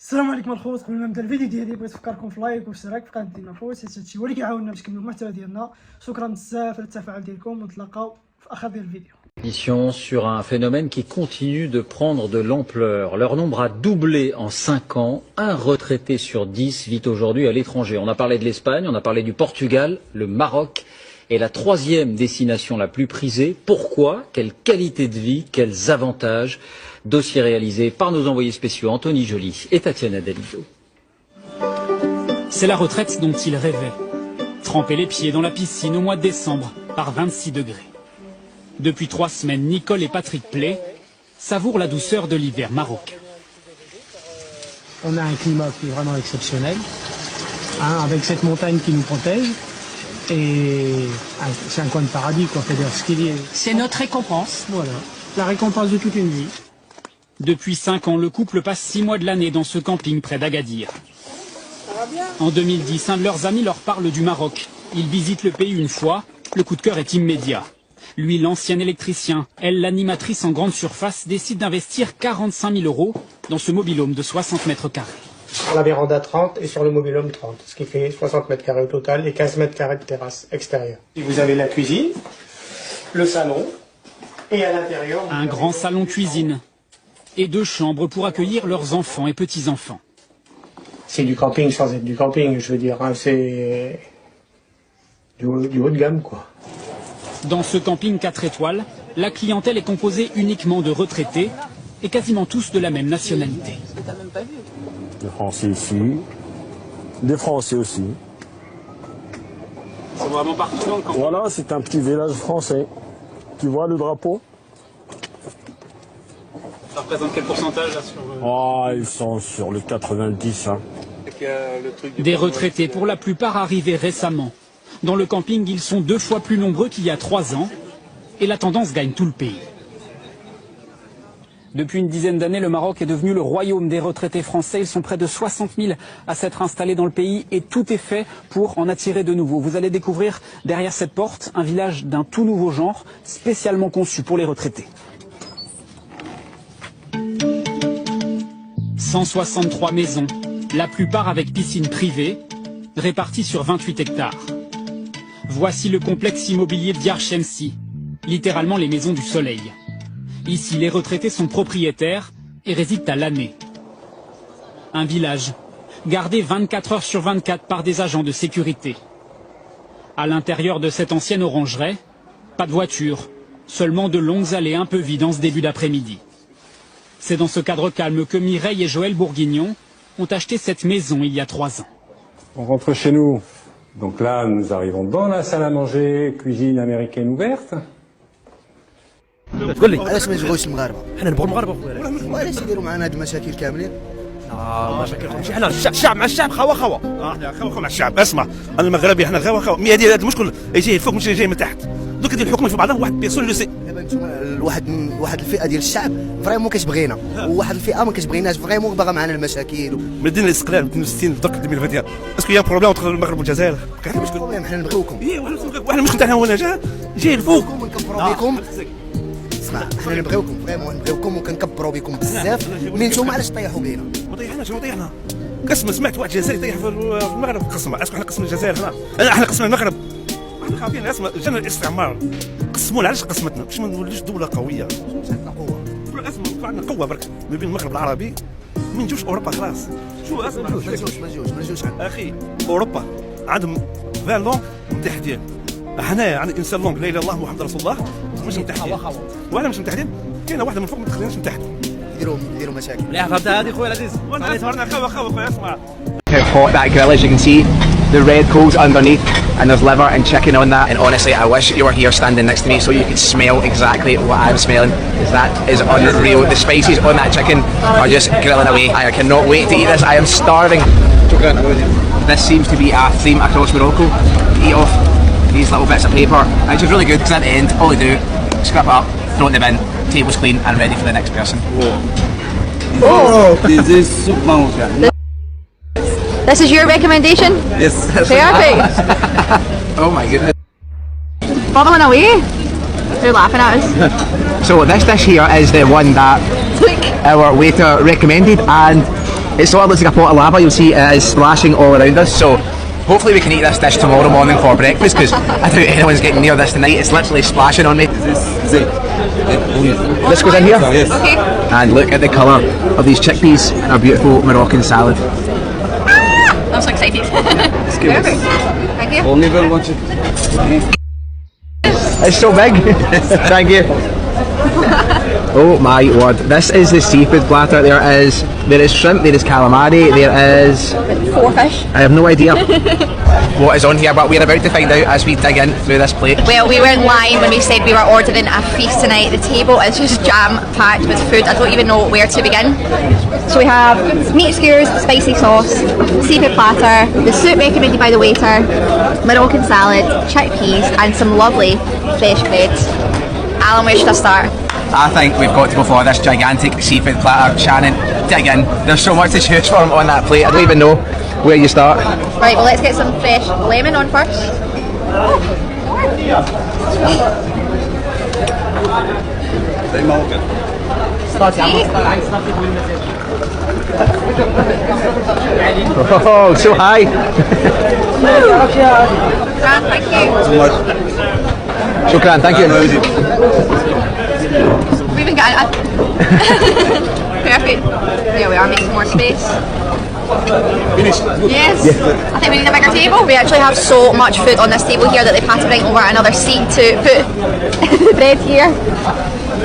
السلام عليكم الخوت. قبل ما نبدا الفيديو ديالي بغيت نفكركم في لايك واشتراك في قناه ديالنا فوت، حيت هادشي هو اللي كيعاوننا باش نكملوا المحتوى ديالنا. شكرا بزاف على التفاعل ديالكم ونتلاقاو في اخر ديال الفيديو. Sur un phénomène qui continue de prendre de l'ampleur. Leur nombre a doublé en 5 ans. Un retraité sur 10 vit aujourd'hui à l'étranger. On a parlé de l'Espagne, on a parlé du Portugal, le Maroc est la 3e destination la plus prisée. Pourquoi? Quelle qualité de vie? Quels avantages? Dossier réalisé par nos envoyés spéciaux Anthony Joly et Tatiana Dalido. C'est la retraite dont il rêvait. Tremper les pieds dans la piscine au mois de décembre par 26 degrés. Depuis 3 semaines, Nicole et Patrick Play savourent la douceur de l'hiver marocain. On a un climat qui est vraiment exceptionnel, avec cette montagne qui nous protège. Et c'est un coin de paradis, quoi. C'est-à-dire ce qu'il y est. C'est notre récompense. Voilà, la récompense de toute une vie. Depuis 5 ans, le couple passe 6 mois de l'année dans ce camping près d'Agadir. En 2010, un de leurs amis leur parle du Maroc. Ils visitent le pays une fois, le coup de cœur est immédiat. Lui, l'ancien électricien, elle, l'animatrice en grande surface, décide d'investir 45 000 € dans ce mobil-home de 60 mètres carrés. Sur la véranda 30 et sur le mobil-home 30, ce qui fait 60 mètres carrés au total et 15 mètres carrés de terrasse extérieure. Et vous avez la cuisine, le salon et à l'intérieur... Un grand salon cuisine et 2 chambres pour accueillir leurs enfants et petits-enfants. C'est du camping sans être du camping, je veux dire, c'est du haut de gamme, quoi. Dans ce camping 4 étoiles, la clientèle est composée uniquement de retraités et quasiment tous de la même nationalité. Des Français ici, des Français aussi. C'est vraiment partout dans le camping. Voilà, c'est un petit village français. Tu vois le drapeau? Ça représente quel pourcentage là sur... Ah, ils sont sur le 90. Hein. Des retraités pour la plupart arrivés récemment. Dans le camping, ils sont 2 fois plus nombreux qu'il y a 3 ans et la tendance gagne tout le pays. Depuis une dizaine d'années, le Maroc est devenu le royaume des retraités français. Ils sont près de 60 000 à s'être installés dans le pays et tout est fait pour en attirer de nouveaux. Vous allez découvrir derrière cette porte un village d'un tout nouveau genre, spécialement conçu pour les retraités. 163 maisons, la plupart avec piscine privée, réparties sur 28 hectares. Voici le complexe immobilier d'Yar Shemsi, littéralement les maisons du soleil. Ici, les retraités sont propriétaires et résident à l'année. Un village, gardé 24 heures sur 24 par des agents de sécurité. À l'intérieur de cette ancienne orangerie, pas de voiture, seulement de longues allées un peu vides en ce début d'après-midi. C'est dans ce cadre calme que Mireille et Joël Bourguignon ont acheté cette maison il y a 3 ans. On rentre chez nous. Donc là, nous arrivons dans la salle à manger, cuisine américaine ouverte. تقول لي علاش ما يجبغوش المغاربه؟ حنا نبغوا المغاربه خويا، وعلاش يديروا معنا هاد المشاكل كاملين؟ مشاكلكم ماشي حنا الشعب مع الشعب خوا احنا خوا مع الشعب. اسمع انا المغربي احنا خوا مي هذه المشكل جاي فوق مش جاي من تحت. دوك هذه الحكومه في بعضها واحد بيرسون لو سي. دابا نتوما واحد الفئه ديال الشعب فريمون كتبغينا، وواحد الفئه ما كتبغيناش فريمون باغا معنا المشاكل. مدينه الاستقلال 62 درك 2021 اسكو يا بروبليم انتر المغرب والجزائر؟ كاين مشكل. حنا نبغيوكم. واحد المشكل تاعنا هو انا جاي الفوق ونكبروا بكم. اسمع احنا نبغيوكم فريمون نبغيوكم وكنكبروا بكم بزاف، مي نتوما علاش طيحوا بينا؟ ما طيحنا قسم. سمعت واحد جزائري طيح في المغرب قسم. اسكو احنا قسم الجزائر احنا قسم المغرب. احنا خايفين اسمع جانا الاستعمار قسمونا. علاش قسمتنا؟ باش ما نوليش دوله قويه. قوه اسمع عندنا قوه برك ما بين المغرب العربي ما نجوش اوروبا خلاص. شو اسمع ما نجوش اخي اوروبا عندهم 20 لونغ متحدين. حنايا عندنا انسان لونغ لا اله الا الله محمد رسول الله مش متحدين. وعلى مش متحدين كاينه واحده من فوق ما تخليناش نتحدوا. يديروا مشاكل. لا فهمتها هذه خويا العزيز. وانا صورنا خوا خويا اسمع. How hot that grill is, you can see the red coals underneath and there's liver and chicken on that, and honestly I wish you were here standing next to me so you could smell exactly what I'm smelling, because that is unreal. The spices on that chicken are just grilling away. I cannot wait to eat this. I am starving. This seems to be a theme across Morocco, to eat off these little bits of paper, which is really good because at the end all they do, scrap it up, throw it in the bin, table's clean and ready for the next person. This is soup Moroccan. This is your recommendation? Yes. Perfect. Oh my goodness. Bubbling away. They're laughing at us. So this dish here is the one that our waiter recommended, and It sort of looks like a pot of lava. You'll see it is splashing all around us. So hopefully we can eat this dish tomorrow morning for breakfast, because I doubt anyone's getting near this tonight. It's literally splashing on me. This goes in here. Okay. And look at the colour of these chickpeas in our beautiful Moroccan salad. I'm so excited. Perfect. Thank you. Only will watch it. It's so big. Thank you. Oh my word, this is the seafood platter. There is shrimp, there is calamari, there is 4 fish. I have no idea what is on here, but we're about to find out as we dig in through this plate. Well, we weren't lying when we said we were ordering a feast tonight. The table is just jam-packed with food. I don't even know where to begin. So we have meat skewers, spicy sauce, seafood platter, the soup recommended by the waiter, Moroccan salad, chickpeas, and some lovely fresh breads. Alan, where should I start? I think we've got to go for this gigantic seafood platter. Shannon, dig in. There's so much to choose from on that plate. I don't even know where you start. Right, well, let's get some fresh lemon on first. Oh, so high. Thank you. Shukran, thank you. We've even got it. Perfect. There we are, make some more space. Yes. I think we need a bigger table. We actually have so much food on this table here that they've had to bring over another seat to put the bread here.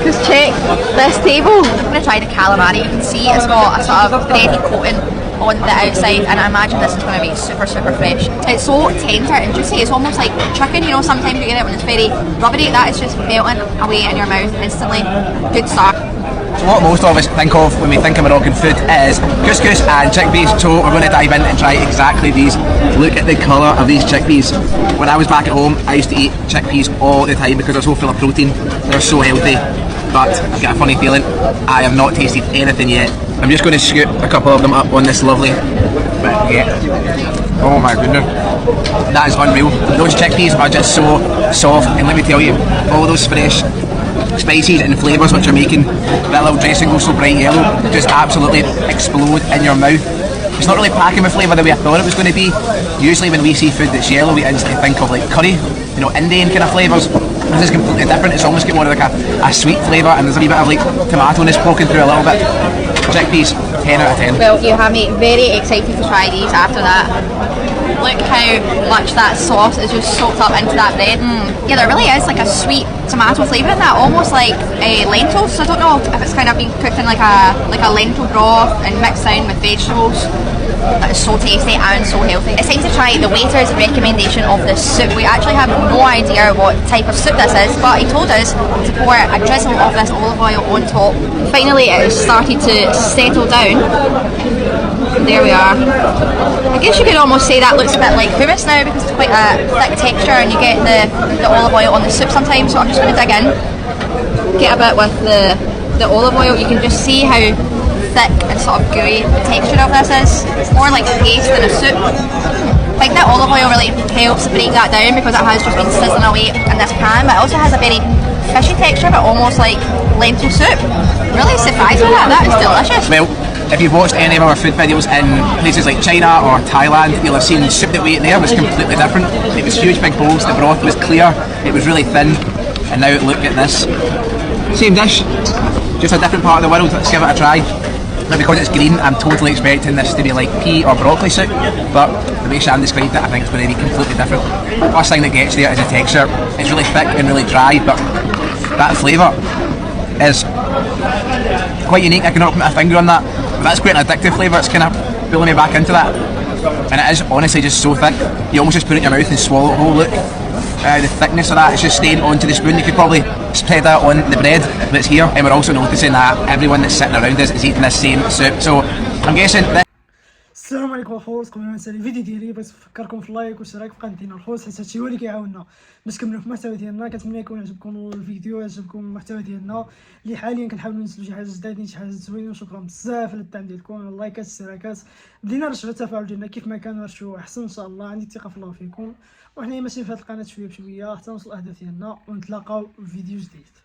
Just check this table. I'm going to try the calamari. You can see it's got a sort of bready coating on the outside, and I imagine this is going to be super fresh. It's so tender and juicy. It's almost like chicken, you know, sometimes you get it when it's very rubbery. That is just melting away in your mouth instantly. Good start. So what most of us think of when we think of Moroccan food is couscous and chickpeas, so we're going to dive in and try exactly these. Look at the colour of these chickpeas. When I was back at home, I used to eat chickpeas all the time because they're so full of protein. They're so healthy, but I've got a funny feeling I have not tasted anything yet. I'm just going to scoop a couple of them up on this lovely baguette. Oh my goodness, that is unreal. Those chickpeas are just so soft, and let me tell you, all those fresh spices and flavours which are making that little dressing go so bright yellow just absolutely explode in your mouth. It's not really packing with flavour the way I thought it was going to be. Usually when we see food that's yellow, we instantly think of like curry, you know, Indian kind of flavours. This is completely different. It's almost got more of like a sweet flavour, and there's a wee bit of like tomato-ness poking through a little bit. Chickpeas, 10 out of 10. Well, you have me very excited to try these after that. Look how much that sauce is just soaked up into that bread. Yeah, there really is like a sweet tomato flavour in that, almost like lentils. So I don't know if it's kind of been cooked in like a lentil broth and mixed in with vegetables. That is so tasty and so healthy. It's time to try the waiter's recommendation of the soup. We actually have no idea what type of soup this is, but he told us to pour a drizzle of this olive oil on top. Finally, it has started to settle down. There we are. I guess you could almost say that looks a bit like hummus now, because it's quite a thick texture and you get the olive oil on the soup sometimes. So I'm just going to dig in, get a bit with the olive oil. You can just see how thick and sort of gooey the texture of this is. It's more like a paste than a soup. I think that olive oil really helps break that down because it has just been sizzling away in this pan, but it also has a very fishy texture, but almost like lentil soup. Really surprised with that. That is delicious. Well, if you've watched any of our food videos in places like China or Thailand, you'll have seen the soup that we ate there was completely different. It was huge big bowls, the broth was clear, it was really thin, and now look at this. Same dish, just a different part of the world. Let's give it a try. Now because it's green, I'm totally expecting this to be like pea or broccoli soup, but the way Shan described it, I think it's going to be completely different. The first thing that gets there is the texture. It's really thick and really dry, but that flavour is quite unique. I cannot put my finger on that, but that's quite an addictive flavour. It's kind of pulling me back into that, and it is honestly just so thick. You almost just put it in your mouth and swallow it whole. Look, the thickness of that is just staying onto the spoon. You could probably spread that on the bread that's here, and we're also noticing that everyone that's sitting around us is eating this same soup. So I'm guessing this. السلام عليكم اخوات. قبل ما نسالي الفيديو ديالي بغيت نفكركم في اللايك والاشتراك في قناتنا الخوت، حيت هادشي هو اللي كيعاوننا باش نكملوا في المحتوى ديالنا. كنتمنى يكون عجبكم الفيديو، عجبكم المحتوى ديالنا اللي حاليا كنحاولوا ننزلوا شي حاجه جديده، شي حاجه زوينه. وشكرا بزاف على الدعم ديالكم، اللايكات الاشتراكات. بدينا نرجعوا التفاعل ديالنا كيف ما كان، نرجعوا احسن ان شاء الله. عندي الثقه في الله فيكم، وحنا ماشيين في هذه القناه شويه بشويه حتى نوصل الاهداف ديالنا، ونتلاقاو في فيديو جديد.